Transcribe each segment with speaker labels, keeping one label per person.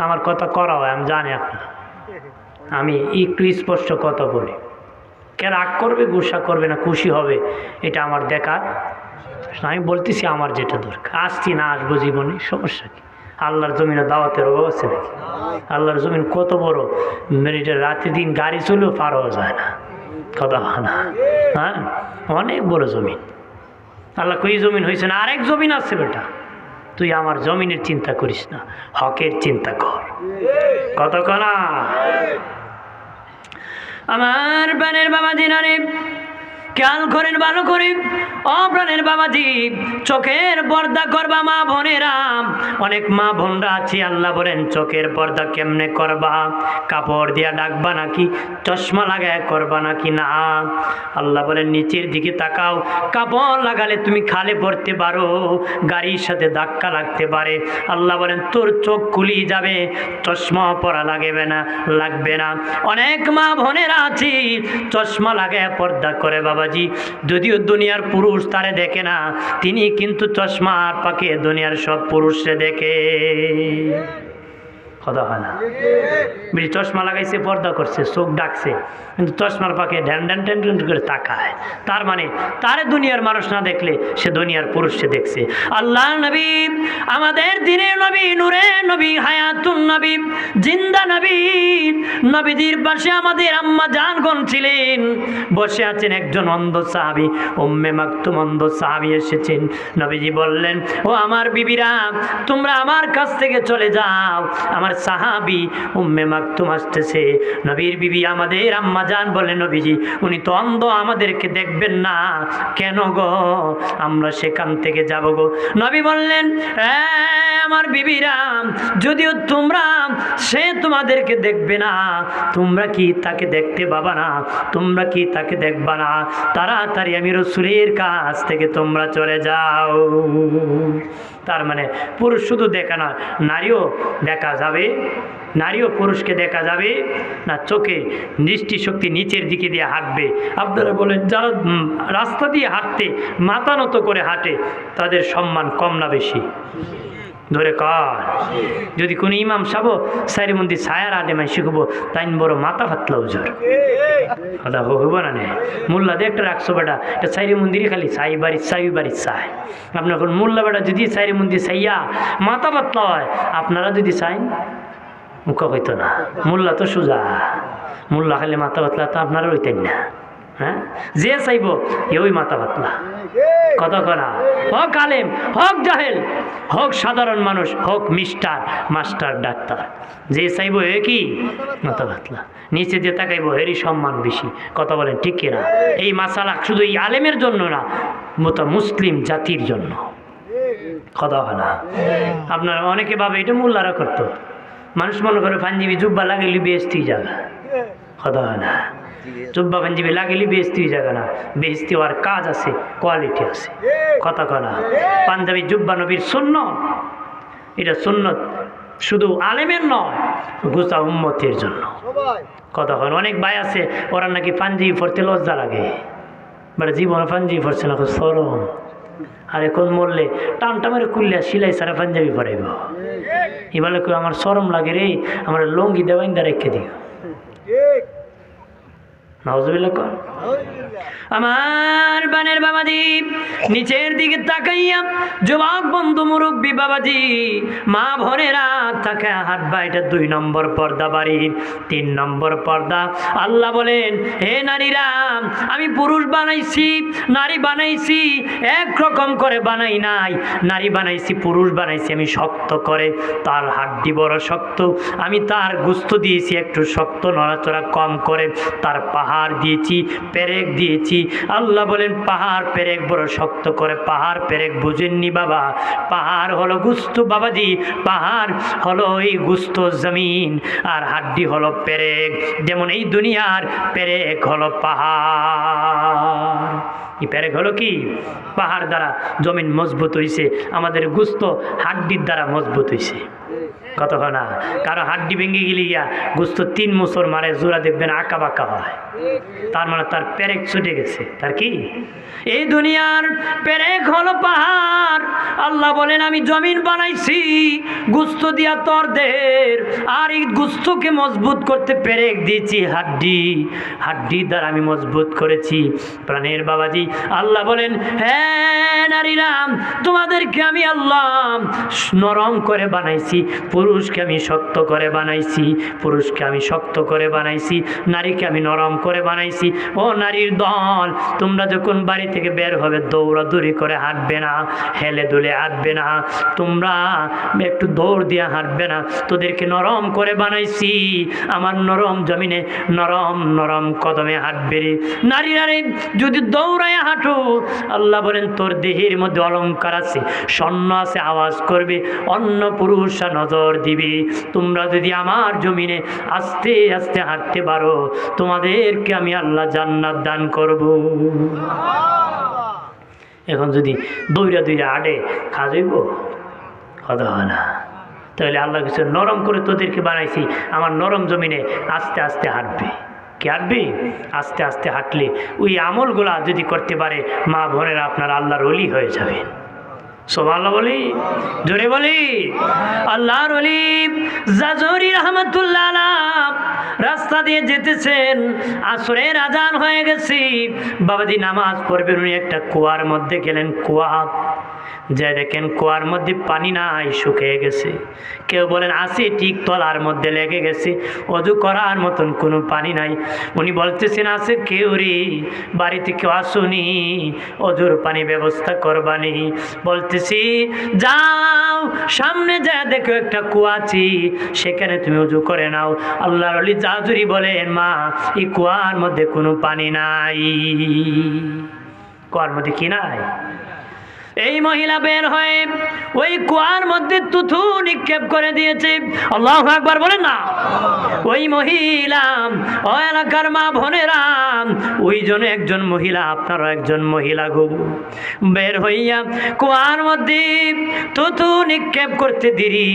Speaker 1: আমার কথা করা হয়, আমি জানি আপনার, আমি একটু স্পষ্ট কথা বলি। কে রাগ করবে, গুসা করবে না, খুশি হবে, এটা আমার দেখার। আমি বলতেছি আমার যেটা দরকার। আসছি না আসবো জীবনে, সমস্যা কি? আল্লাহর জমিনে দাওয়াতের অভাব আছে নাকি? আল্লাহর জমিন কত বড়, এটা রাতে দিন গাড়ি চলেও পার হওয়া যায় না, কথা হয় না? হ্যাঁ, অনেক বড় জমিন। আল্লাহ কই জমিন হয়েছে না, আরেক জমিন আছে বেটা। তুই আমার জমিনের চিন্তা করিস না, হকের চিন্তা কর, কত কনা। আমার বানের বাবা দিনারে খেয়াল করেন ভালো করে, অপ্রাণের বাবাজি, চোখের পর্দা করবা মা বোনেরা। অনেক মা বোনরা আছে, আল্লাহ বলেন চোখের পর্দা কেমনে করবা? কাপড় দিয়া ডাকবা নাকি চশমা লাগায় করবা নাকি? না, আল্লাহ বলেন নিচের দিকে তাকাও। কাপড় লাগালে তুমি খালে পড়তে পারো, গাড়ির সাথে ধাক্কা লাগতে পারে। আল্লাহ বলেন তোর চোখ খুলিয়ে যাবে, চশমা পরা লাগবে না। অনেক মা বোনেরা আছে চশমা লাগায় পর্দা করে বাবাজি, যদিও দুনিয়ার পুরুষ তারে দেখে না, তিনি কিন্তু চশমার পাকে দুনিয়ার সব পুরুষে দেখে, কথা হয় না? চশমা লাগাইছে, পর্দা করছে, চোখ ডাকছে, কিন্তু চশমার পাকে ঢ্যান ঢ্যান ঢ্যান ঢ্যান করে তাকায়। তার মানে তারে দুনিয়ার মানুষ না দেখলে সে দুনিয়ার পুরুষ সে দেখছে। আল্লাহ নবী, আমাদের দিনের নবী, নূরে নবী, হায়াতুন নবী, জিন্দা নবী, নবীজির পাশে আমাদের আম্মা জানগণ ছিলেন, বসে আছেন একজন অন্ধ সাহাবী, উম্মে মাকতুম অন্ধ সাহাবী এসেছেন। নবীজি বললেন, ও আমার বিবিরা, তোমরা আমার কাছ থেকে চলে যাও, আমার সাহাবী উম্মে মাকতুম আসতেছে। নবীর বিবি আমাদের আম্মা জান বলে, নবীজি উনি তো অন্ধ, আমাদেরকে দেখবেন না কেন গো? আমরা সেখান থেকে যাব গো। নবী বললেন, আমার বিবিরা, যদিও তোমরা সে তোমাদেরকে দেখবে না, তোমরা কি তাকে দেখতে পাবা না? তোমরা কি তাকে দেখবা না? তাড়াতাড়ি আমি রাসূলের কাছ থেকে তোমরা চলে যাও। তার মানে পুরুষ শুধু দেখা না, নারীও দেখা যাবে, নারীও পুরুষকে দেখা যাবে না। চোখে দৃষ্টিশক্তি নিচের দিকে দিয়ে হাঁটবে। আপনারা বলেন, যারা রাস্তা দিয়ে হাঁটতে মাথা নত করে হাঁটে তাদের সম্মান কম না বেশি? ধরে কর, যদি কোনো ইমাম সাহেব সাইরে মন্দির ছায়ার আডে মাই শিখবো, তাই বড় মাথা ফাতলা উজোর কথা হইব না। নে মোল্লা দিয়ে একটা রাখছো বেটা, এটা সাইরে মন্দিরে খালি সাই বাড়ির চাই। আপনার মোল্লা বেটা যদি সাইরে মন্দির চাইয়া মাথা ফাতলা হয়, আপনারা যদি চাইন মুখ হইতো না। মোল্লা তো সোজা, মোল্লা খালি মাথা পাতলা, তো আপনারা হইতেন না। হ্যাঁ, যে চাইব ওই মাথা পাতলা, কথা কনা। হোক আলেম, হোক জাহেল, হোক সাধারণ মানুষ, হোক মাস্টার ডাক্তার, যে চাইব এ কি মাথা পাতলা, নিচে যে তাকাইব এরই সম্মান বেশি। কথা বলেন ঠিক কিনা? এই মাসালা শুধু এই আলেমের জন্য না, মুসলিম জাতির জন্য, কথা হয় না? আপনারা অনেকে ভাবে এটা মোল্লারা করতো। মানুষ মনে করে পাঞ্জাবি জুব্বা লাগাইলি বেহেস্তি জায়গা, কথা হয় না? জুব্বা পাঞ্জাবি লাগাইলি বেহেস্তি জায়গা না, বেহেস্তি হওয়ার কাজ আছে, কোয়ালিটি আছে, কথা কয় না? পাঞ্জাবি জুব্বা নবীর সুন্নত, এটা সুন্নত শুধু আলেমের নয়, গোটা উম্মতের জন্য, কথা হয়। অনেক ভাই আছে ওরা নাকি পাঞ্জাবি পরতে লজ্জা লাগে, মানে জীবনে পাঞ্জাবি পরছে না, সরম। আর এখন মরলে টানটা মেরে কুল্লিয়া সিলাই সারা পাঞ্জাবি পরাইব। এবার আমার শরম লাগে রে, আমার লঙ্গি দেওয়াইন্দা রেখে দিও। নাউজুবিল্লাহ কর। আমার বানের বাবাজি, নিচের দিকে তাকাইয়া যুবক বন্ধু মুরব্বী বাবাজি, মা ভনেরা তাকে হাঁটবা। এটা 2 নম্বর পর্দা বাড়ির। 3 নম্বর পর্দা, আল্লাহ বলেন, হে নারীরা, আমি পুরুষ বানাইছি, নারী বানাইছি, একরকম করে বানাই নাই। নারী বানাইছি, পুরুষ বানাইছি আমি শক্ত করে, তার হাড্ডি বড় শক্ত, আমি তার গোস্ত দিয়েছি একটু শক্ত, নড়াচড়া কম করে, তার পাহাড় দিয়েছি, পেরেক দিয়েছি। আল্লাহ বলেন, পাহাড় পেরেক বড় শক্ত করে। পাহাড় পেরেক বুঝেননি বাবা? পাহাড় হলো গোস্ত বাবাজি, পাহাড় হলো এই গোস্ত জমিন, আর হাড্ডি হলো পেরেক। যেমন এই দুনিয়ার পেরেক হলো পাহাড়। এই পেরেক হলো কি? পাহাড় দ্বারা জমিন মজবুত হইছে, আমাদের গোস্ত হাড্ডির দ্বারা মজবুত হইছে, কত না কারো হাড্ডি ভেঙে গেলে গিয়া গোস্ত 3 মুসর মারে জোড়া দেখবেন আঁকা বাঁকা হয়, তার মানে তার পেরেক ছুটে গেছে। তার কি এই দুনিয়ার পেরেক হলো পাহাড়। আল্লাহ বলেন আমি জমিন বানাইছি গোস্ত দিয়া তোর দেহের, আর এই গোস্তকে মজবুত করতে পেরেক দিয়েছি হাড্ডি দ্বারা আমি মজবুত করেছি। প্রাণের বাবাজি আল্লাহ বলেন হ্যাঁ নারীরাম, তোমাদেরকে আমি আল্লাহ নরম করে বানাইছি, পুরুষকে আমি শক্ত করে বানাইছি, নারীকে আমি নরম করে বানাইছি। ও নারীর দল, তোমরা যখন বাড়ি থেকে বের হবে দৌড়াদৌড়ি করে হাঁটবে না, হেলে দুলে হাঁটবে না, তোমরা একটু দৌড় দিয়ে হাঁটবে না, তোদেরকে নরম করে বানাইছি। আমার নরম জমিনে নরম কদমে হাঁটবে রে। নারীরা যদি দৌড়ায় হাঁটো, আল্লাহ বলেন তোর দেহের মধ্যে অলংকার আছে, স্বর্ণ আছে, আওয়াজ করবে, অন্য পুরুষরা নজর দিবে। তোমরা যদি আমার জমিনে আস্তে আস্তে হাঁটতে পারো, তোমাদেরকে আমি আল্লাহ জান্নাত দান করব। এখন যদি দৌড়া হাঁটে খাজইব কথা হয় না। তাহলে আল্লাহ কিছু নরম করে তোদেরকে বানাইছি, আমার নরম জমিনে আস্তে আস্তে হাঁটবে। কি হাঁটবে? আস্তে আস্তে হাঁটলে ওই আমলগুলা যদি করতে পারে মা বোনেরা আপনার আল্লাহর ওলি হয়ে যাবেন। সুবহানাল্লাহ বলি, জোরে বলি। আল্লাহর ওলি জাজরি রহমাতুল্লাহ আলাইহি রাস্তা দিয়ে যেতেছেন, আসরের আজান হয়ে গেছে, বাবাজি নামাজ পড়বেন, উনি একটা কুয়ার মধ্যে গেলেন। কুয়া যে দেখেন কুয়ার মধ্যে পানি নাই, শুকিয়ে গেছে। কেউ বলেন আছে, ঠিক তলার মধ্যে লেগে গেছে, অজু করার মতন কোনো পানি নাই। উনি বলতেছেন আছে কেউ রে, বাড়িতে কেউ আসুনি, অজুর পানি ব্যবস্থা করবানি। বলতেছি যাও সামনে যা দেখো একটা কুয়া আছে, সেখানে তুমি অজু করে নাও। আল্লাহর ওলি জাজুরি বলেন মা এই কুয়ার মধ্যে কোনো পানি নাই। কুয়ার মধ্যে কি নাই? এই মহিলা বের হয়ে ওই কুয়ার মধ্যে তুথু নিক্ষেপ করে দিয়েছে। আল্লাহু আকবার বলেন না। ওই মহিলা, ও এলাকার মা বোনেরা, ওই জন্য একজন মহিলা, আপনারও একজন মহিলা গো, বের হইয়া কুয়ার মধ্যে তুথু নিক্ষেপ করতে দেরি,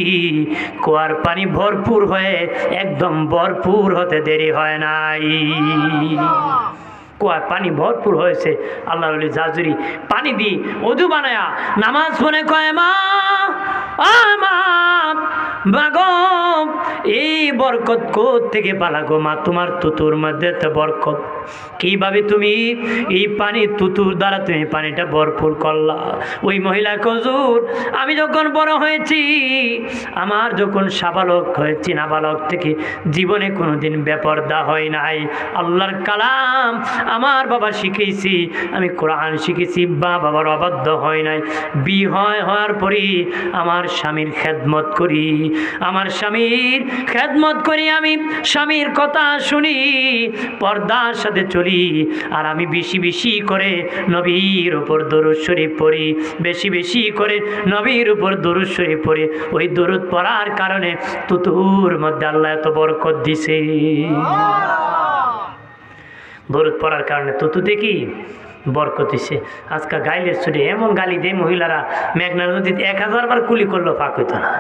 Speaker 1: কুয়ার পানি ভরপুর হয়ে একদম ভরপুর হতে দেরি হয় নাই। কুয়ার পানি ভরপুর হয়েছে। আল্লাহর ওলি জাজুরি পানি দিয়ে অজু বানায়া নামাজ পড়ে কয় মা বাগো এই বরকত থেকে পালাগো মা, তোমার তুতুর মধ্যে তো বরকত, কিভাবে তুমি এই পানি তুতুর দ্বারা তুমি পানিটা ভরপুর করলা? ওই মহিলা হুজুর আমি যখন বড় হয়েছি, আমার যখন সাবালক হয়েছি, নাবালক থেকে জীবনে কোনোদিন বেপরদা হয় নাই। আল্লাহর কালাম আমার বাবা শিখেছি, আমি কোরআন শিখেছি, বাবার অবাধ্য হয় নাই। হওয়ার পরে আমার স্বামীর খেদমত করি, আমি স্বামীর কথা শুনি, পর্দার সাথে চলি, আর আমি বেশি বেশি করে নবীর উপর দরুদ শরীফ পড়ি, বেশি করে নবীর উপর দরুদ শরীফ পড়ি। ওই দরুদ পড়ার কারণে তুতুর মধ্যে আল্লাহ এত বরকত দিছে। দরুদ পড়ার কারণে তুতুতে কি বরকত দিছে। আজকে গাইলের ছুটে এমন গালি দেয় মহিলারা, মেঘনা নদীতে 1000 বার কুলি করলো ফাঁক হইতো না।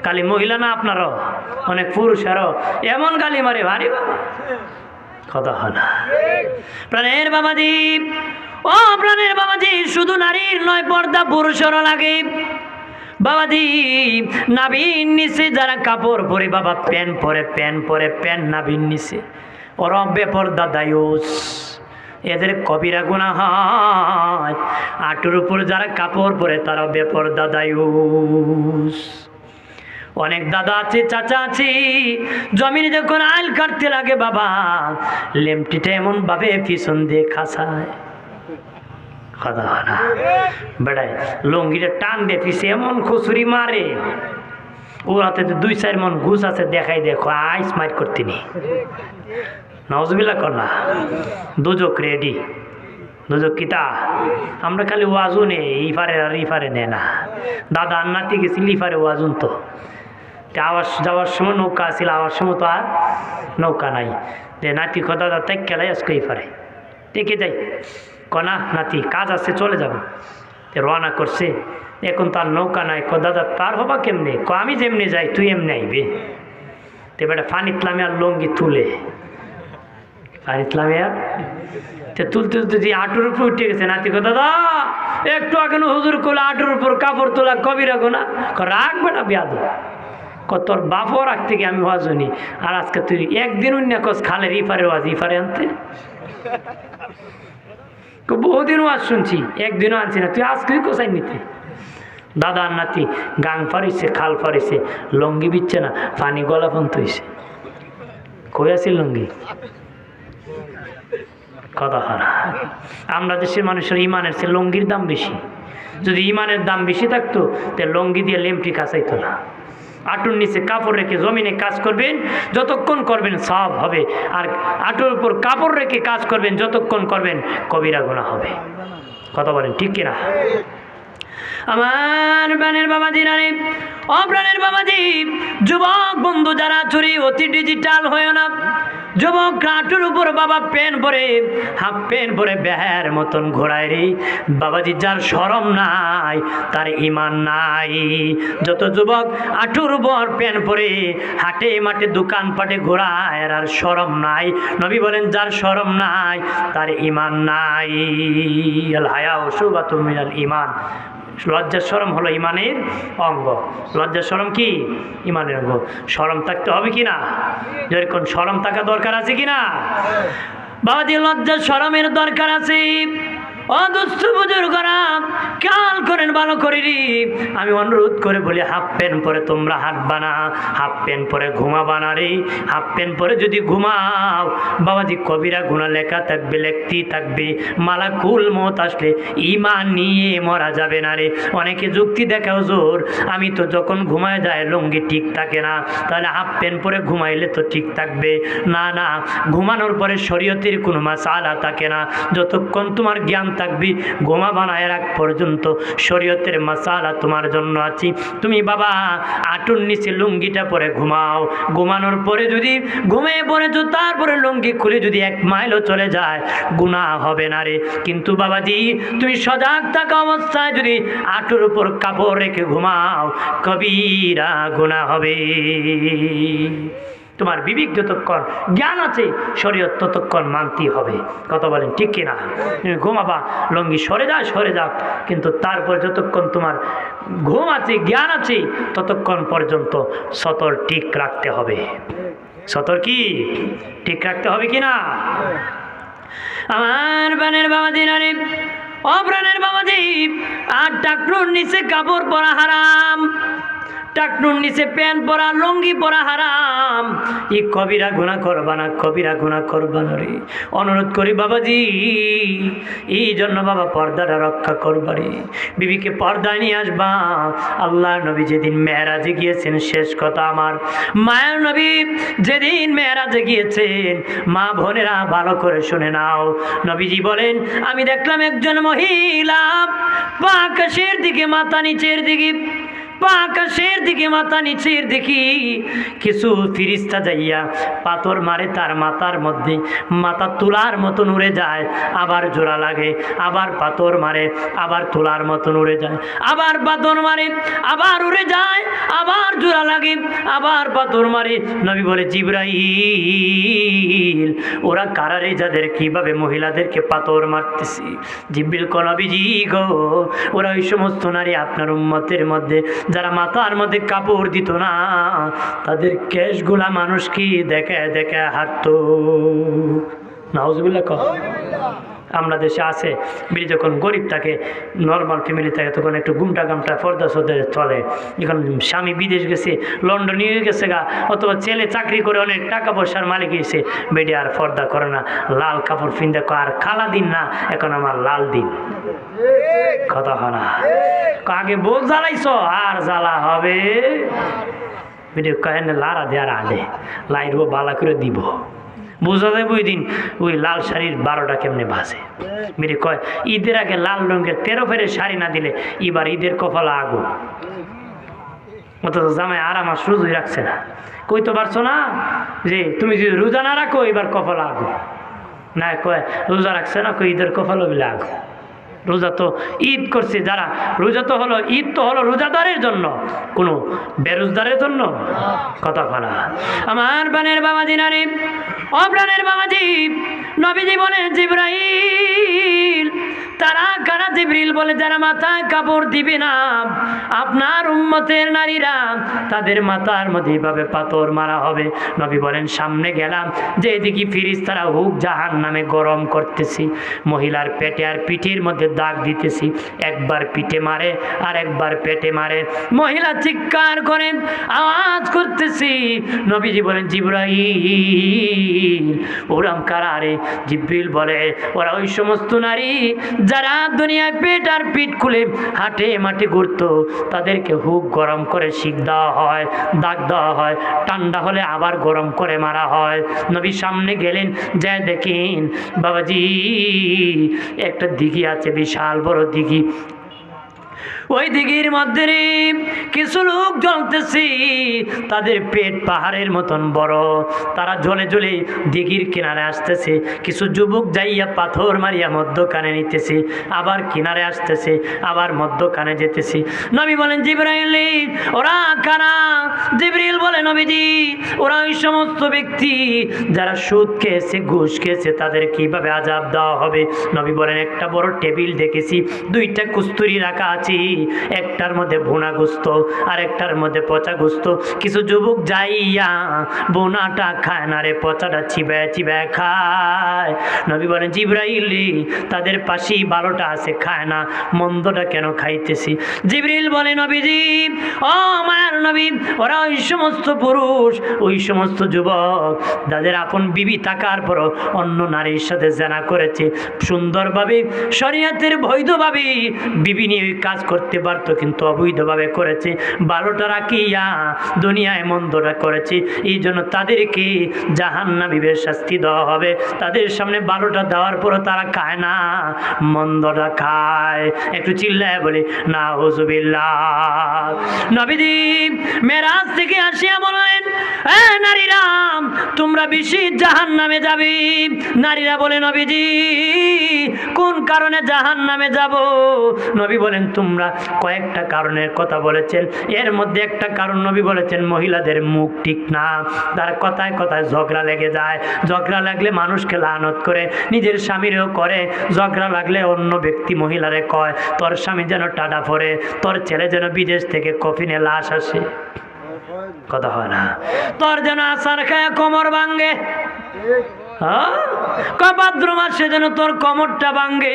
Speaker 1: খালি মহিলা না, আপনারও অনেক পুরুষেরও এমন গালি মারে, ভারী বাবা কথা হয় না। প্রাণের বাবাজি, ও প্রাণের বাবাজি, শুধু নারীর নয়, পর্দা পুরুষেরও লাগে। বাবাজি নাভির নিচে যারা কাপড় পরে, বাবা প্যান্ট পরে প্যান্ট নাভির নিচে, ওরা বেপরদা দায়ুস, এদের কবিরা গুনাহ হয়। আঁটুর উপর যারা কাপড় পরে তারা বেপরদা দায়ুস। অনেক দাদা আছে, চাচা আছে, জমিনে যখন আইল কাটতে লাগে বাবা, লেমটিটা এমন ভাবে পিছন দিয়ে খাসায়, কথা হয় না বেড়ায়, লঙ্গিটা টান দিয়ে পিছে এমন খুচুরি মারে, ওর হাতে 2-4 মন ঘুষ আছে, দেখাই দেখো আইস মাইট করতে নি। নাউজুবিল্লাহ কন্যা দুজক রেডি, দুজক কিতা আমরা খালি ওয়াজু নে, ইফারে আর ইফারে নে না। দাদা নাতি গেছিল ইফারে ওয়াজুন, তো যাওয়ার সময় নৌকা আসছিল, আওয়ার সময় তো আর নৌকা নাই। যে নাতি কথা দাদা তাই খেলাই আজকে ইফারে দেখে যাই, কনা নাতি কাজ আছে চলে যাব। রওনা করছে, এখন তার নৌকা নাই। দাদা পার হবা কেমনে? আমি যেমনি যাই তুই এমনি আইবে। তো বেটা ফানিতলামে আর লঙ্গি তুলে ফানিতলামে আর তুলতে তুলতে যে আঁটুর উপর উঠে গেছে। নাতি দাদা একটু আগে হুজুর করলে আঁটুর উপর কাপড় তোলা কবি রাখো না। রাখবে না বিয়াদ তোর বাপও রাখতে গিয়ে আমি ওয়াজনি। আর আজকে তুই একদিন অন্য কস খালের ইফারে ওয়াজ ইফারে আনতে বহুদিন ওয়াজ শুনছি, একদিনও আনছি না, তুই আজকে কোথায় নিতে? দাদা আর নাতি গাং ফারিছে, খাল ফারিছে, লঙ্গি বিচ্ছে না, পানি গলা পন্ত হয়েছে। কই আছে লঙ্গি? কথা হারা। আমরা দেশের মানুষের ইমানের চেয়ে লঙ্গির দাম বেশি। যদি ইমানের দাম বেশি থাকতো তাহলে লঙ্গি দিয়ে লেমটি কাঁচাইতো না। আঁটুর নিচে কাপড় রেখে জমিনে কাজ করবেন, যতক্ষণ করবেন সওয়াব হবে। আর আঁটুর উপর কাপড় রেখে কাজ করবেন, যতক্ষণ করবেন কবিরা গুনাহ হবে। কথা বলেন ঠিক কিনা? আমার প্রাণের বাবাজি নারে, অপ্রাণের বাবাজি, যুবক বন্ধু যারা চুরি অতি ডিজিটাল হয় না। যুবক আঁটুর উপর বাবা প্যান্ট পরে, হাফ প্যান্ট পরে বেহার মতন ঘোরায় রে বাবাজি। যার শরম নাই তার ইমান নাই। যত যুবক আঁটুর উপর প্যান্ট পরে হাটে মাঠে দোকান পাটে ঘোরায় আর শরম নাই, নবী বলেন যার শরম নাই তার ইমান নাই। আল হায়া শুবাতুম মিনাল ঈমান। লজ্জা শরম হলো ইমানের অঙ্গ। লজ্জা শরম কি? ইমানের অঙ্গ। শরম থাকতে হবে কিনা? যেরকম শরম থাকা দরকার আছে কিনা? বাবাজি লজ্জা শরমের দরকার আছে। অদুস্থ বুজুর্গরা খেয়াল করেন ভালো করে। আমি অনুরোধ করে বলি, হাফ প্যান্ট পরে তোমরা হাঁটবা না, হাফ প্যান্ট পরে ঘুমাবা না রে। হাফ প্যান্ট পরে যদি ঘুমাও বাবাজি কবিরা গুনাহ লেখা থাকবে, লেখতেই থাকবে। মালাকুল মউত আসলে ঈমান নিয়ে মরা যাবে না রে। অনেকে যুক্তি দেখাও জোর, আমি তো যখন ঘুমায় যায় লুঙ্গি ঠিক থাকে না, তাহলে হাফ প্যান্ট পরে ঘুমাইলে তো ঠিক থাকবে। না না, ঘুমানোর পরে শরীয়তের কোনো মাসালা থাকে না। যতক্ষণ তোমার জ্ঞান থাকবি গোমা বানায় রাখ পর্যন্ত শরীয়তের মাসালা তোমার জন্য আছে। তুমি বাবা আঁটুর নিচে লুঙ্গিটা পরে ঘুমাও। ঘুমানোর পরে যদি ঘুমিয়ে পড়েছো, তারপরে লুঙ্গি খুলে যদি 1 মাইলও চলে যায় গুনাহ হবে না রে। কিন্তু বাবাজি তুমি সজাগ থাকা অবস্থায় যদি আঁটুর উপর কাপড় রেখে ঘুমাও, কবিরা গুনাহ হবে। তোমার বিবেক যতক্ষণ জ্ঞান আছে শরীয়ত ততক্ষণ মানতেই হবে। কথা বলেন ঠিক কিনা? তুমি ঘুমাবা, লঙ্গি সরে যাক, কিন্তু তারপর যতক্ষণ তোমার ঘুম আছে জ্ঞান আছে ততক্ষণ পর্যন্ত সতর ঠিক রাখতে হবে। সতর কি ঠিক রাখতে হবে কিনা? আমার প্রাণের বাবাজি নারে, অপ্রাণের বাবাজি, আর টাকনুর নিচে কাপড় পরা হারাম, টাকনুর নিচে প্যান্ট পরা লুঙ্গি পরা হারাম। এই কবিরা গুনাহ করবা না, কবিরা গুনাহ করবা না রে। অনুরোধ করি বাবাজি, এই জন্য বাবা পর্দাটা রক্ষা করবা রে। বিবিকে পর্দায় নিয়ে আসবা। আল্লাহ নবী যেদিন মেরাজে গিয়েছেন, শেষ কথা আমার, মায়ের নবী যেদিন মেরাজে গিয়েছেন, মা বোনেরা ভালো করে শুনে নাও। নবীজি বলেন, আমি দেখলাম একজন মহিলা আকাশের দিকে মাথা নিচের দিকে, আকাশের দিকে মাথা নিচের দিকে কিছু ফিরিস্তা যাইয়া পাথর মারে তার মাথার মধ্যে। মাথা তুলার মতন উড়ে যায়, আবার জোড়া লাগে, আবার পাথর মারে, আবার তুলার মতন উড়ে যায়, আবার পাথর মারে, আবার উড়ে যায়, আবার জোড়া লাগে, আবার পাথর মারে। নবী বলে, জিবরাইল ওরা কারারে যাদের কিভাবে মহিলাদেরকে পাথর মারতেছি। জিবরিল কো নবীজি গো, ওরা ওই সমস্ত নারী আপনার উম্মতের মধ্যে যারা মাথার মধ্যে কাপড় দিত না, তাদের কেশগুলা মানুষ কি দেখে দেখে হাঁটতো। নাউজুবিল্লাহ। আমরা দেশে আছে বিড়ি যখন গরিব থাকে, নর্মাল ফ্যামিলি থাকে, তখন একটু গুমটা গামটা পর্দা সদে চলে। যখন স্বামী বিদেশ গেছে, লন্ডন নিয়ে গেছে গা, অথবা ছেলে চাকরি করে অনেক টাকা পয়সার মালিক হয়েছে, বেডি আর পর্দা করে না, লাল কাপড় ফিন্দা আর খালা দিন না, এখন আমার লাল দিন। কথা হয় না? আগে বোঝ জ্বালাইছ আর জ্বালা হবে। বেডি কহেন লারা দে আর আলে লাইরবো বালা করে দিব, বুঝা যাবে ওই দিন ওই লাল শাড়ির 12টা কেমনে বাজে। মেরে কয়, ঈদের আগে লাল রঙের 13 ফেরের শাড়ি না দিলে এবার ঈদের কপালে আগুন। অথচ জামাই আর আমার রোজাই রাখছে না। কই তো পারছো না যে তুমি যদি রোজা না রাখো এবার কপালে আগুন। না কয় রোজা রাখছে না, কই ঈদের কপালে বিলে আগুন। রোজা তো ঈদ করছে যারা, রোজা তো হলো ঈদ তো হলো রোজাদারের জন্য, কোনো বেরোজদারের জন্য কথা বলা। আমার প্রাণের বাবাজি নারী, ও প্রাণের বাবাজি, নবীজি বলেন জিবরাইল তারা কারা? জিবরিল বলে যারা মাথায় কাপড় দিবে না, আপনার উম্মতের নারীরা, তাদের মাথার মধ্যে এভাবে পাথর মারা হবে। নবী বলেন সামনে গেলাম, যে দেখি ফিরিস্তারা হুক জাহান্নামে গরম করতেছি, মহিলার পেটে আর পিঠের মধ্যে দাগ দিতেছি, একবার পিঠে মারে আর একবার পেটে মারে, মহিলা চিৎকার করে আওয়াজ করতেছি। নবীজি বলেন জিবরাইল ওরাম কারা রে? জিবরিল বলে ওরা ওই সমস্ত নারী যারা দুনিয়ায় পেট আর পিঠ খুলে হাটে মাঠে ঘুরতো, তাদেরকে হুক গরম করে শিক দেওয়া হয়, দাগ দেওয়া হয়, ঠান্ডা হলে আবার গরম করে মারা হয়। নবী সামনে গেলেন, যা দেখেন বাবাজি একটা দিঘি আছে, বিশাল বড় দিঘি। ওই দিঘির মধ্যে কিছু লোক জ্বলতেছে, তাদের পেট পাহাড়ের মতন বড়, তারা জ্বলে জ্বলে দিঘির কিনারে আসতেছে। কিছু যুবক যাইয়া পাথর মারিয়া মধ্যখানে নিতেছে, আবার কিনারে আসতেছে, আবার মধ্যখানে যেতেছে। নবী বলেন জিবরাইল ওরা কারা? জিবরিল বলে নবীজি ওরা ওই সমস্ত ব্যক্তি যারা সুদ খেয়েছে, ঘুষ খেয়েছে, তাদের কিভাবে আযাব দেওয়া হবে। নবী বলেন একটা বড় টেবিল দেখেছি, দুইটা কস্তুরি রাখা আছে, একটার মধ্যে ভুনা গোস্ত আর একটার মধ্যে পচা গোস্ত। কিছু যুবক যাইয়া বোনাটা খায় না রে, পচাটা চিবায় চিবায় খায়। নবী বলেন জিবরাইল তাদের পাশেই ভালোটা আছে, খায় না, মন্দটা কেন খাইতেছি? জিবরিল বলে নবীজি ও মায়ার নবী ওরা ওই সমস্ত পুরুষ, ওই সমস্ত যুবক যাদের আপন বিবি থাকার পরও অন্য নারীর সাথে জেনা করেছে, সুন্দরভাবে শরীয়তের বৈধভাবে বিবি নিয়ে কাজ করতে পারতো, কিন্তু অবৈধভাবে করেছে, ভালোটা রাখিয়া দুনিয়ায় মন্দটা করেছে। এই জন্য তাদেরকে জাহান্নামীদের শাস্তি দেওয়া হবে। তাদের সামনে ভালোটা দেওয়ার পরও তারা খায় না, মন্দটা খায়। একটু চিল্লায় বলে নাউজুবিল্লাহ। নবীজি মেরাজ থেকে আসিয়া বললেন নারীরা তোমরা বেশি জাহান্নামে যাবে। নারীরা বলে নবীজি কোন কারণে জাহান্নামে যাব? নবী বলেন তোমরা কয়েকটা কারণের কথা বলেছেন, এর মধ্যে একটা কারণ নবী বলেছেন মহিলাদের মুখ ঠিক না, তার কথায় কথায় ঝগড়া লেগে যায়, ঝগড়া লাগলে মানুষকে লানত করে, নিজের স্বামীরও করে, ঝগড়া লাগলে অন্য ব্যক্তি মহিলারে কয় তোর স্বামী যেন টাটা পড়ে, তোর ছেলে যেন বিদেশ থেকে কফিনে লাশ আসে, কথা হয় না, তোর যেন আসার খায় কোমর ভাঙ্গে, ভাদ্র মাসে যেন তোর কোমরটা ভাঙ্গে,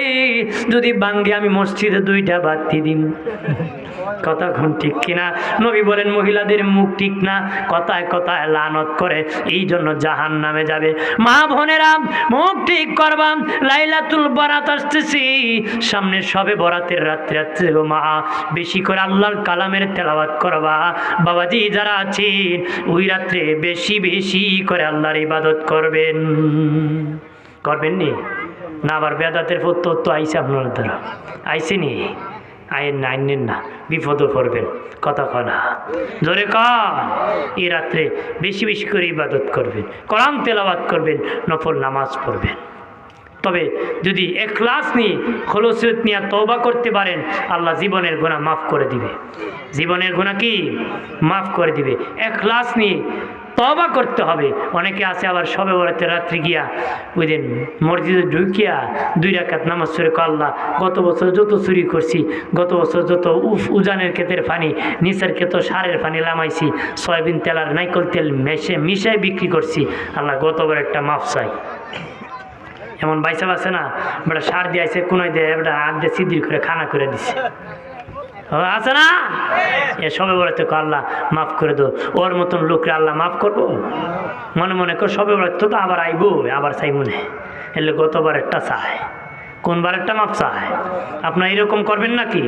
Speaker 1: যদি ভাঙ্গে আমি মসজিদে 2টা বাতি দিন। কথা কোন ঠিক কিনা? নবী বলেন মহিলাদের মুখ ঠিক না, কথায় কথায় লানত করে, এই জন্য জাহান্নামে যাবে। মা বোনেরা মুখ ঠিক করবা, লাইলাতুল বরাত আসতেছি সামনে, সবে বরাতের রাত্রে আসছে গো মা, বেশি করে আল্লাহর কালামের তেলাওয়াত করবা। বাবাজি যারা আছেন ওই রাত্রে বেশি বেশি করে আল্লাহর ইবাদত করবেন, করবেন নি না? আবার বেদাতের তো আইসে আপনার দ্বারা আইসে নি, আইন না, আইনেন না, বিপদও পড়বেন, কথা কনা জোরে কন। এই রাত্রে বেশি বেশি করে ইবাদত করবেন, কোরআন তেলাওয়াত করবেন, নফল নামাজ পড়বেন। তবে যদি ইখলাস নিয়ে খলুসিয়ত নিয়ে তওবা করতে পারেন, আল্লাহ জীবনের গুনাহ মাফ করে দিবে, জীবনের গুনাহ কি মাফ করে দিবে। ইখলাস নিয়ে তওবা করতে হবে। অনেকে আছে আবার সবে বরাতের রাত্রি গিয়া ওই দিন মসজিদে ঢুকিয়া 2 রাকাত নামাজ পড়ে আল্লাহ গত বছর যত চুরি করছি, গত বছর যত উজানের ক্ষেতের পানি, নিচের ক্ষেত সারের পানি লামাইছি, সয়াবিন তেল আর নাইকল তেল মিশাই বিক্রি করছি, আল্লাহ গতবার একটা মাফ চাই। এমন বাইসা আছে না, বেটা সার দিয়েছে কোনায় দিয়ে বেটা হাত দিয়ে সিদ্ধির করে খানা করে দিছে, আছে না? এ সবে বরাতে আল্লাহ মাফ করে দো, ওর মতন লোকরে আল্লাহ মাফ করবো? মনে মনে কর সবে বরাতে তো আবার আইবো, আবার চাই মনে, এলে গতবার একটা চায়, কোনবার একটা মাফ চায়। আপনার এরকম করবেন নাকি?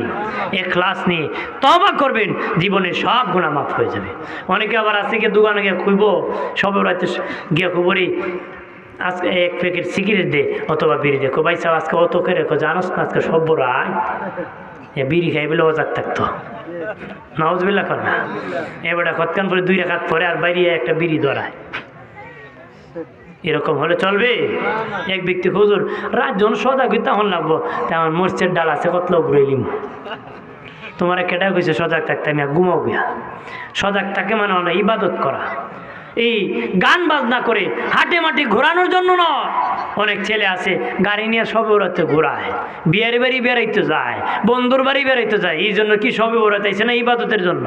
Speaker 1: ইখলাস নিয়ে তওবা করবেন, জীবনের সব গুনাহ মাফ হয়ে যাবে। অনেকে আবার আছে গিয়ে দোকানে গিয়ে খুঁজব, সবে বরাতে গিয়ে খুবই আজকে 1 প্যাকেট সিগারেট দে অথবা বিড়ি দেখো, ভাই সাহেব আজকে অত করে রেখো, জানোস না আজকে সব বড় আয় বিড়ি খাই বলে অজাক থাকতো, নাউজুবিল্লাহ কর না। এবারে কতক্ষণ পরে 2 রাকাত পরে আর বাইরে একটা বিড়ি ধরায়, এরকম হলে চলবে? এক ব্যক্তি হুজুর রাত যখন সদা করতে তখন লাগবো, তেমন মরিচের ডাল আছে কত লোক রইলিম। তোমার কেটা কইছে সজাগ থাকতে, আমি ঘুমাও গিয়া। সজাগ থাকে মানে হলো ইবাদত করা, এই গান বাজনা করে হাটে মাটি ঘোরানোর জন্য নয়। অনেক ছেলে আছে গাড়ি নিয়ে সবে ওরাতে ঘোরায়, বিয়ের বাড়ি বেড়াইতে যায়, বন্ধুর বাড়ি বেড়াইতে যায়, এই জন্য কি সবে বরাত আইছে না ইবাদতের জন্য?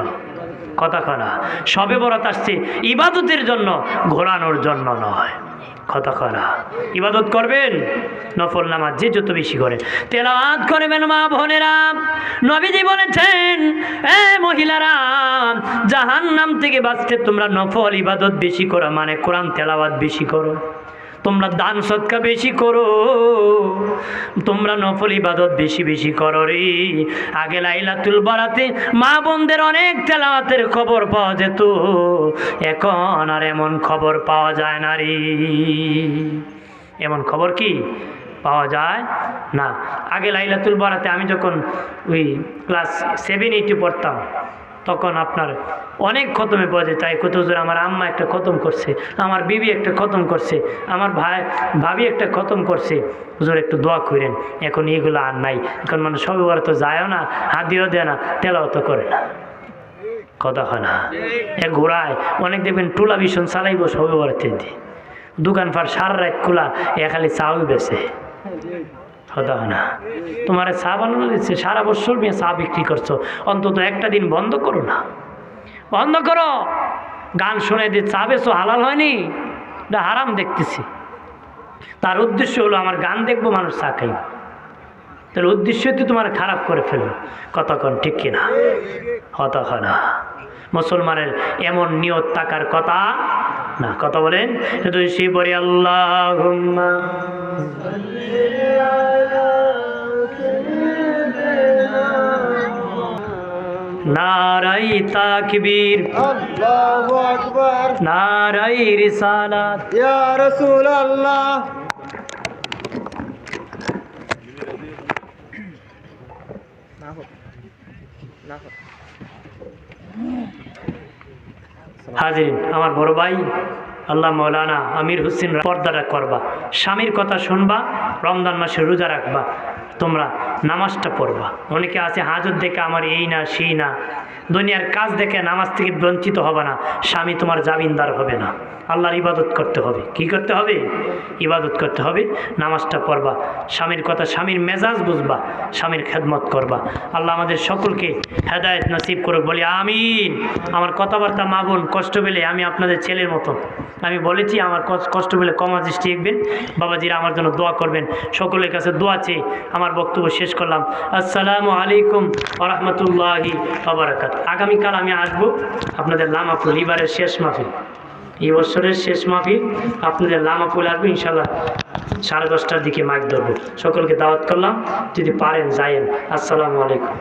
Speaker 1: কথা কনা, সবে বরাত আসছে ইবাদতের জন্য, ঘোরানোর জন্য নয়। কথা কনা, ইবাদত করবেন, নফল নামাজ যে যত বেশি করে তেলাওয়াত করবেন। মা বোনেরা, নবীজি বলেছেন এ মহিলারা, জাহান্নাম থেকে বাঁচতে তোমরা নফল ইবাদত বেশি করো, মানে কোরআন তেলাওয়াত বেশি করো, তোমরা দান সদকা বেশি করো, তোমরা নফল ইবাদত বেশি বেশি করো রে। আগে লাইলাতুল বারাতে মা বোনদের অনেক তেলাওয়াতের খবর পাওয়া যেত, এখন আর এমন খবর পাওয়া যায় না রে। এমন খবর কি পাওয়া যায় না। আগে লাইলাতুল বারাতে আমি যখন ওই ক্লাস 7-8 পড়তাম, তখন আপনার অনেক খতমে পাওয়া যেত। তাই কত হুজুর আমার আম্মা একটা খতম করছে, আমার বিবি একটা খতম করছে, আমার ভাবি একটা খতম করছে, হুজুর একটু দোয়া করেন। এখন এগুলো আর নাই, এখন মানে সবে বরাত তো যায়ও না, হাত দিয়েও দেয় না, তেলাও তো করে না। কথা হয় না, এ ঘোরায় অনেক দেখবেন টুলা ভীষণ চালাইব সবে বরাতে দিয়ে, দোকানপাট সারা রাত খোলা, এ খালি চাও বেছে। কথা হয় না, তোমার চা বানানো দিচ্ছে, সারা বছর মেয়ে চা বিক্রি করছো, অন্তত একটা দিন বন্ধ করো না, বন্ধ করো। গান শুনে দিয়ে চা বেছো, হালাল হয়নি, এটা হারাম দেখতেছি। তার উদ্দেশ্য হলো আমার গান দেখবো, মানুষ চা খাইব, তার উদ্দেশ্য তো তোমার খারাপ করে ফেললো। কতক্ষণ ঠিক কিনা? কথা হয় না, মুসলমানের এমন নিয়ত থাকার কথা না। কথা বলেন সে পড়ি আল্লাহুম্মা নারাই তাকবীর, আল্লাহু আকবার, নারাই রিসালাত, ইয়া রাসূলুল্লাহ। হাজিরিন, আমার বড় ভাই আল্লাহ মৌলানা আমির হোসেন, পর্দাটা করবা, স্বামীর কথা শুনবা, রমজান মাসে রোজা রাখবা, তোমরা নামাজটা পড়বা। অনেকে আছে হাজত দেখে আমার এই না সেই না, দুনিয়ার কাজ দেখে নামাজ থেকে বঞ্চিত হবে না, স্বামী তোমার জামিনদার হবে না। আল্লাহর ইবাদত করতে হবে। কি করতে হবে? ইবাদত করতে হবে, নামাজটা পড়বা, স্বামীর কথা, স্বামীর মেজাজ বুঝবা, স্বামীর খেদমত করবা। আল্লাহ আমাদের সকলকে হেদায়েত নসিব করুক, বলি আমিন। আমার কথাবার্তা মা বোন কষ্ট পেলে আমি আপনাদের ছেলের মতো, আমি বলেছি আমার কষ্ট পেলে কমা দৃষ্টি দেখবেন। বাবাজিরা আমার জন্য দোয়া করবেন, সকলের কাছে দোয়া চেয়ে আমার বক্তব্য শেষ করলাম। আসসালামু আলাইকুম ওয়া রাহমাতুল্লাহি ওয়া বারাকাতুহু। আগামীকাল আমি আসবো আপনাদের লামাপুল, এবারের শেষ মাহফিল, এই বছরের শেষ মাহফিল আপনাদের লামাপুল আসবে ইনশাল্লাহ। 10:30টার দিকে মাইক ধরবো। সকলকে দাওয়াত করলাম, যদি পারেন যায়েন। আসসালামু আলাইকুম।